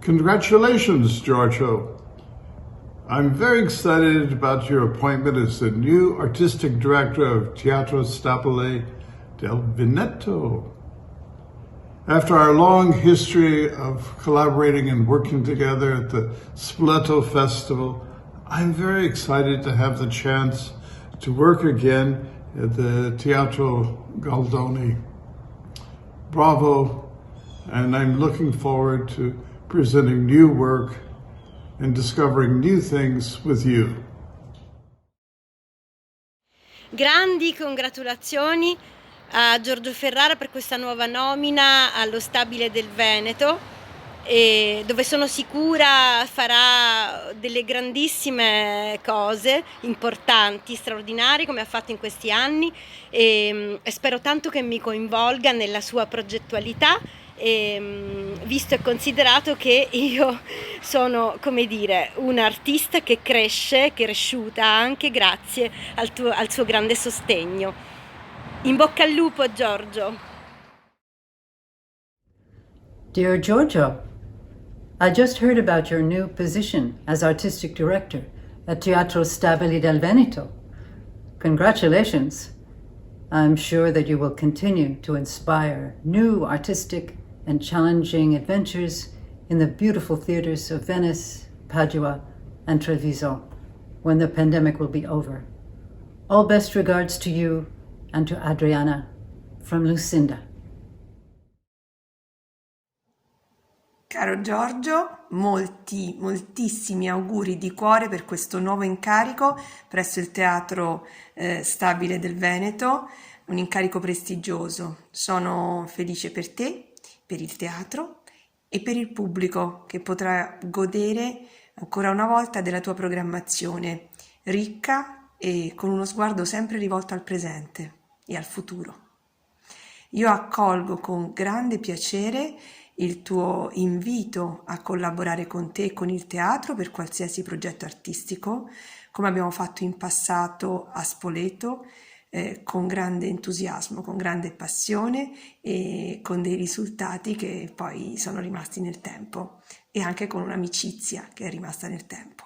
Congratulations, Giorgio. I'm very excited about your appointment as the new artistic director of Teatro Stabile del Veneto. After our long history of collaborating and working together at the Spoleto Festival, I'm very excited to have the chance to work again at the Teatro Goldoni. Bravo, and I'm looking forward to presenting new work and discovering new things with you. Grandi congratulazioni a Giorgio Ferrara per questa nuova nomina allo Stabile del Veneto, dove sono sicura farà delle grandissime cose importanti, straordinarie, come ha fatto in questi anni, e spero tanto che mi coinvolga nella sua progettualità, visto e considerato che io sono, come dire, un'artista che cresce, cresciuta anche grazie al suo grande sostegno. In bocca al lupo, Giorgio. Dear Giorgio, I just heard about your new position as artistic director at Teatro Stabile del Veneto. Congratulations. I'm sure that you will continue to inspire new artistic and challenging adventures in the beautiful theaters of Venice, Padua, and Treviso when the pandemic will be over. All best regards to you and to Adriana from Lucinda. Caro Giorgio, moltissimi auguri di cuore per questo nuovo incarico presso il Teatro Stabile del Veneto, un incarico prestigioso. Sono felice per te, per il teatro e per il pubblico che potrà godere ancora una volta della tua programmazione, ricca e con uno sguardo sempre rivolto al presente e al futuro. Io accolgo con grande piacere il tuo invito a collaborare con te e con il teatro per qualsiasi progetto artistico, come abbiamo fatto in passato a Spoleto, con grande entusiasmo, con grande passione e con dei risultati che poi sono rimasti nel tempo e anche con un'amicizia che è rimasta nel tempo.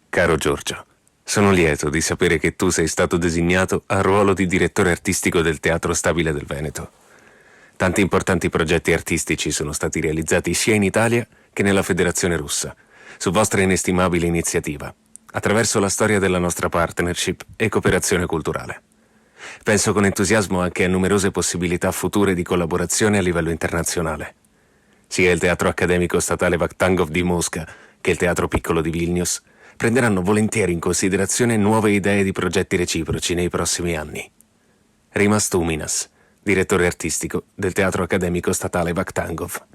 Caro Giorgio, sono lieto di sapere che tu sei stato designato al ruolo di direttore artistico del Teatro Stabile del Veneto. Tanti importanti progetti artistici sono stati realizzati sia in Italia che nella Federazione Russa, su vostra inestimabile iniziativa, attraverso la storia della nostra partnership e cooperazione culturale. Penso con entusiasmo anche a numerose possibilità future di collaborazione a livello internazionale. Sia il Teatro Accademico Statale Vakhtangov di Mosca che il Teatro Piccolo di Vilnius prenderanno volentieri in considerazione nuove idee di progetti reciproci nei prossimi anni. Rimas Tuminas, direttore artistico del Teatro Accademico Statale Vakhtangov.